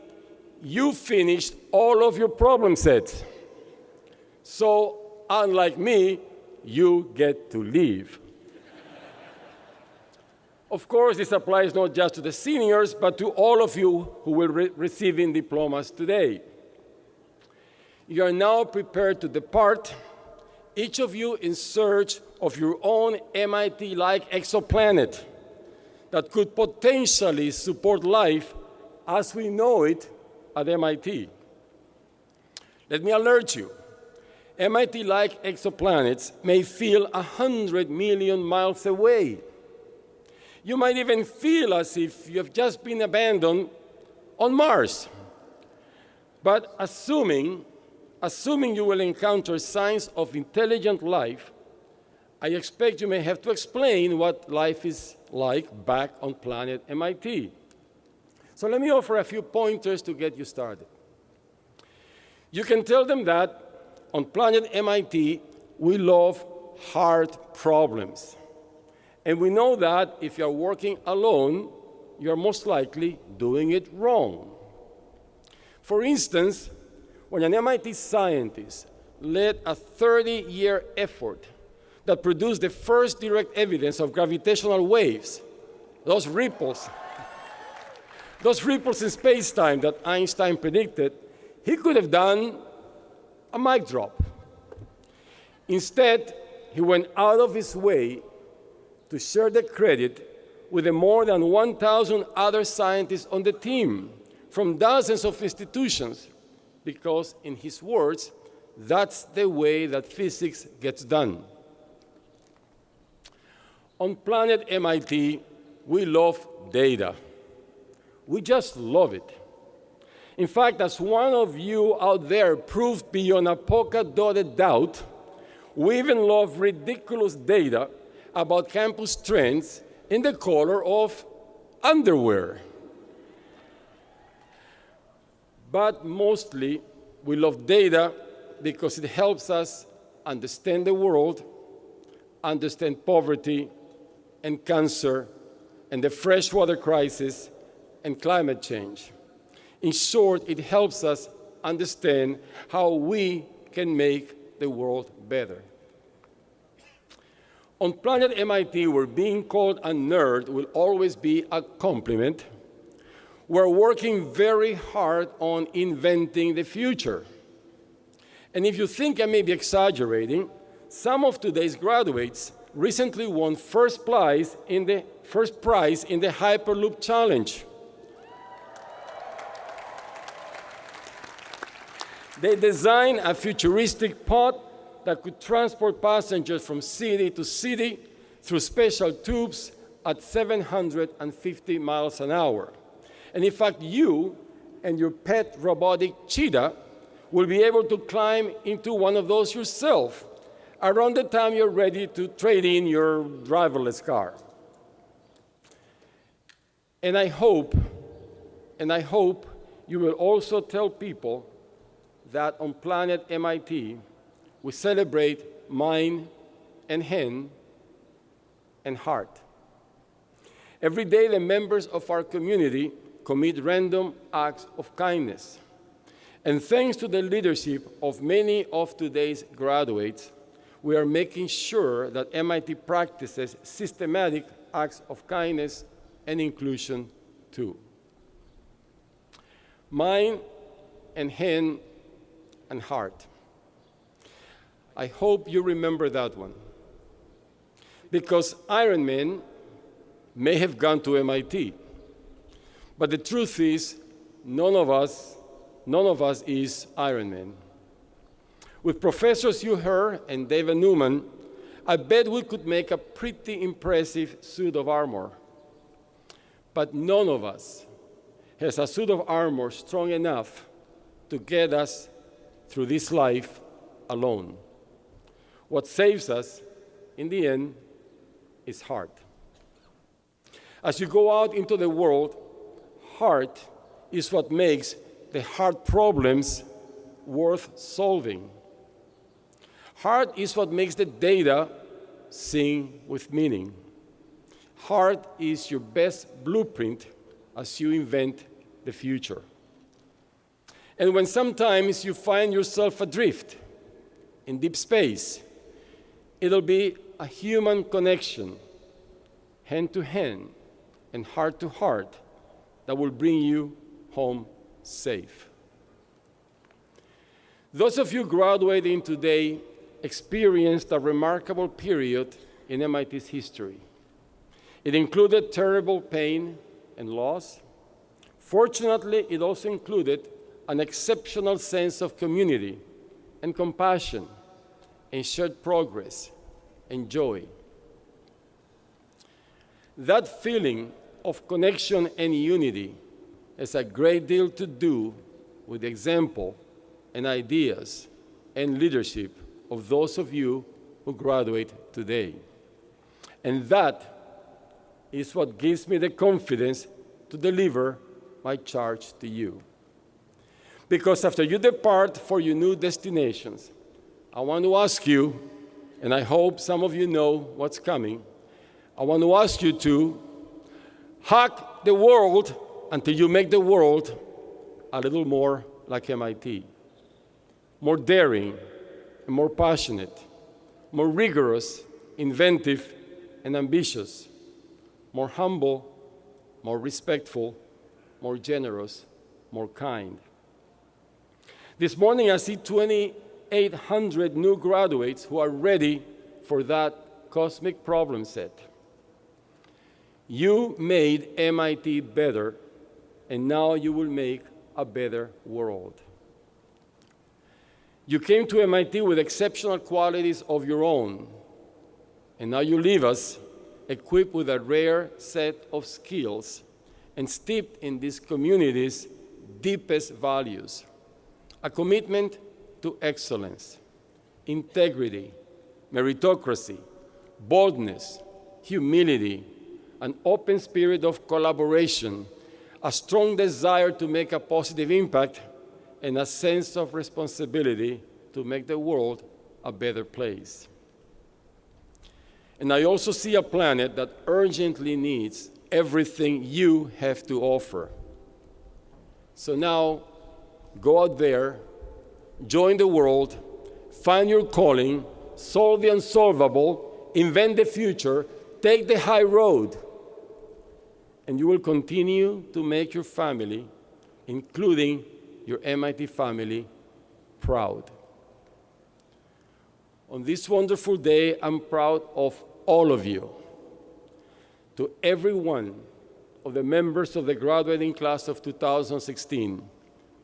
you finished all of your problem sets. So, unlike me, you get to leave. Of course, this applies not just to the seniors, but to all of you who will receiving diplomas today. You are now prepared to depart, each of you in search of your own MIT-like exoplanet that could potentially support life as we know it at MIT. Let me alert you, MIT-like exoplanets may feel 100 million miles away. You might even feel as if you have just been abandoned on Mars. But assuming you will encounter signs of intelligent life, I expect you may have to explain what life is like back on planet MIT. So let me offer a few pointers to get you started. You can tell them that on planet MIT, we love hard problems. And we know that if you're working alone, you're most likely doing it wrong. For instance, when an MIT scientist led a 30-year effort that produced the first direct evidence of gravitational waves, those ripples in space-time that Einstein predicted, he could have done a mic drop. Instead, he went out of his way to share the credit with the more than 1,000 other scientists on the team from dozens of institutions, because, in his words, that's the way that physics gets done. On planet MIT, we love data. We just love it. In fact, as one of you out there proved beyond a polka-dotted doubt, we even love ridiculous data about campus trends in the color of underwear. But mostly, we love data because it helps us understand the world, understand poverty and cancer and the freshwater crisis and climate change. In short, it helps us understand how we can make the world better. On planet MIT, where being called a nerd will always be a compliment, we're working very hard on inventing the future. And if you think I may be exaggerating, some of today's graduates recently won first prize in the Hyperloop Challenge. They designed a futuristic pod that could transport passengers from city to city through special tubes at 750 miles an hour. And in fact, you and your pet robotic cheetah will be able to climb into one of those yourself around the time you're ready to trade in your driverless car. And I hope you will also tell people that on planet MIT, we celebrate mind and hand and heart. Every day, the members of our community commit random acts of kindness. And thanks to the leadership of many of today's graduates, we are making sure that MIT practices systematic acts of kindness and inclusion too. Mind and hand and heart. I hope you remember that one. Because Iron Man may have gone to MIT, but the truth is, none of us is Iron Man. With Professors Hugh Herr and David Newman, I bet we could make a pretty impressive suit of armor. But none of us has a suit of armor strong enough to get us through this life alone. What saves us, in the end, is heart. As you go out into the world, heart is what makes the hard problems worth solving. Heart is what makes the data sing with meaning. Heart is your best blueprint as you invent the future. And when sometimes you find yourself adrift in deep space, it'll be a human connection, hand to hand and heart to heart, that will bring you home safe. Those of you graduating today experienced a remarkable period in MIT's history. It included terrible pain and loss. Fortunately, it also included an exceptional sense of community and compassion and shared progress and joy. That feeling of connection and unity has a great deal to do with the example and ideas and leadership of those of you who graduate today. And that is what gives me the confidence to deliver my charge to you. Because after you depart for your new destinations, I want to ask you, and I hope some of you know what's coming, I want to ask you to hack the world until you make the world a little more like MIT. More daring and more passionate, more rigorous, inventive, and ambitious, more humble, more respectful, more generous, more kind. This morning I see 2,800 new graduates who are ready for that cosmic problem set. You made MIT better, and now you will make a better world. You came to MIT with exceptional qualities of your own, and now you leave us equipped with a rare set of skills and steeped in this community's deepest values: a commitment to excellence, integrity, meritocracy, boldness, humility, an open spirit of collaboration, a strong desire to make a positive impact, and a sense of responsibility to make the world a better place. And I also see a planet that urgently needs everything you have to offer. So now, go out there, join the world, find your calling, solve the unsolvable, invent the future, take the high road, and you will continue to make your family, including your MIT family, proud. On this wonderful day, I'm proud of all of you. To every one of the members of the graduating class of 2016,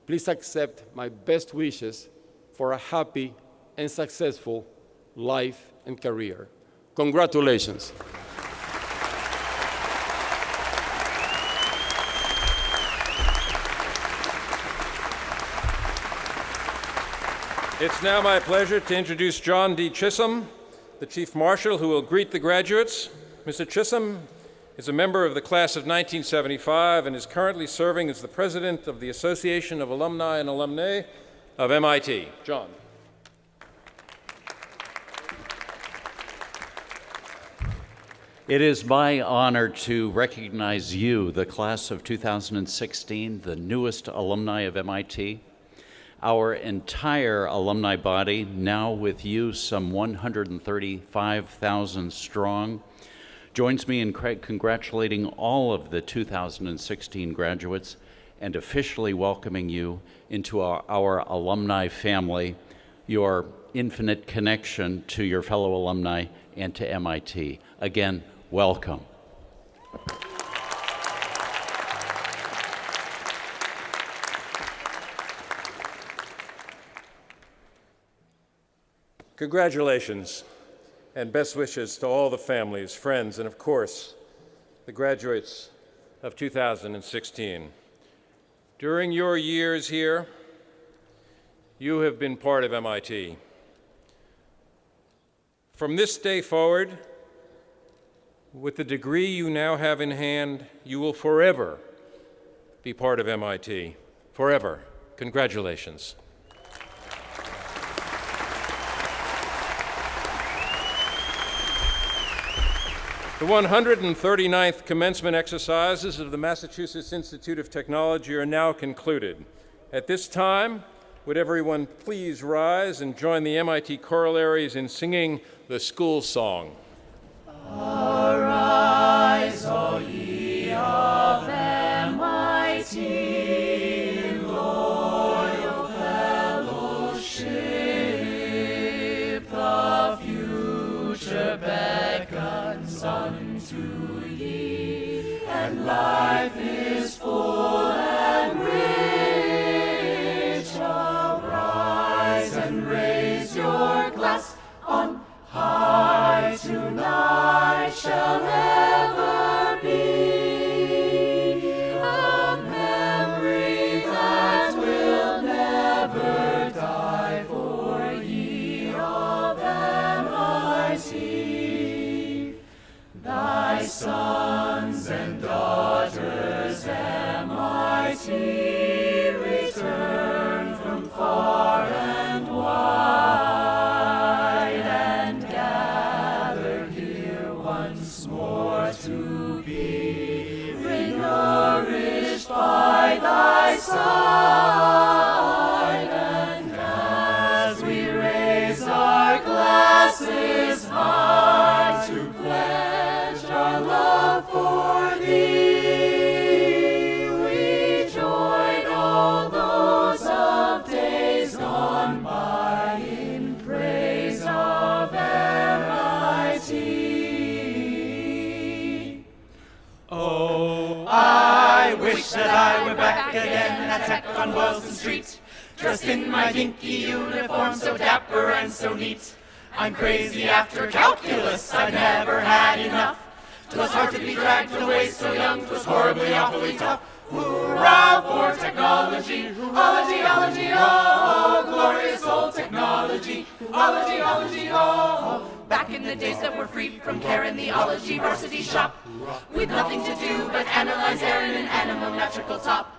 please accept my best wishes for a happy and successful life and career. Congratulations. It's now my pleasure to introduce John D. Chisholm, the Chief Marshal, who will greet the graduates. Mr. Chisholm is a member of the class of 1975 and is currently serving as the president of the Association of Alumni and Alumnae of MIT. John. It is my honor to recognize you, the class of 2016, the newest alumni of MIT. Our entire alumni body, now with you some 135,000 strong, joins me in congratulating all of the 2016 graduates and officially welcoming you into our alumni family, your infinite connection to your fellow alumni and to MIT. Again, welcome. Congratulations and best wishes to all the families, friends, and of course, the graduates of 2016. During your years here, you have been part of MIT. From this day forward, with the degree you now have in hand, you will forever be part of MIT. Forever. Congratulations. The 139th commencement exercises of the Massachusetts Institute of Technology are now concluded. At this time, would everyone please rise and join the MIT chorallaries in singing the school song. Arise, all ye of MIT, in loyal fellowship, the future beckons unto ye, and life is full and rich. Arise and raise your glass on high tonight shall ever be a memory that will never die for ye of MIT. Thy sons and daughters, MIT, return from far and wide and gather here once more to be renourished by thy side. And as we raise our glasses high to pledge our love for thee, we join all those of days gone by in praise of MIT. Oh, I wish that I were back again at Tech on Boylston Street, dressed in my dinky uniform, so dapper and so neat. I'm crazy after calculus, I've never had enough. 'Twas hard to be dragged away so young, 'twas horribly, awfully tough. Hurrah for technology, ology, ology, oh, glorious old technology, ology, ology, oh. Back in the days that were free from care in the ology varsity shop, with nothing to do but analyze air in an anemometrical top.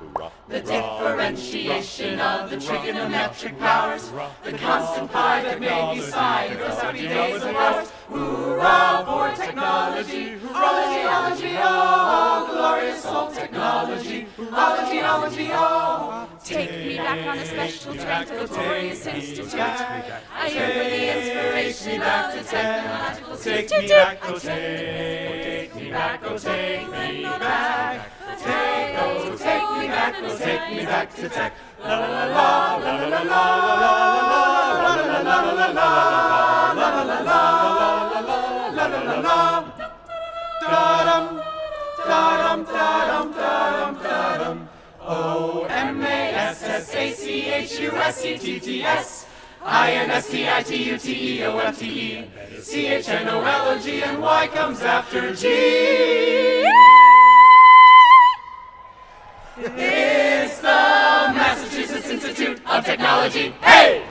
The differentiation of the trigonometric powers, the constant pi that made me sigh those happy days of ours. Hurrah for technology, ology, ology, oh, glorious old technology, ology, ology, oh. Take me back on a special train to the Glorious Institute. I yearn for the inspiration of the technological Take me back, oh take me back, oh take me back. Take me back, oh take me back to tech. La la la la la la la la la la la la la la la la. Da-dum, da-dum, da-dum, da-dum, da-dum. O-M-A-S-S-A-C-H-U-S-E-T-T-S I-N-S-T-I-T-U-T-E-O-F-T-E C-H-N-O-L-O-G and Y comes after G. It's the Massachusetts Institute of Technology. Hey!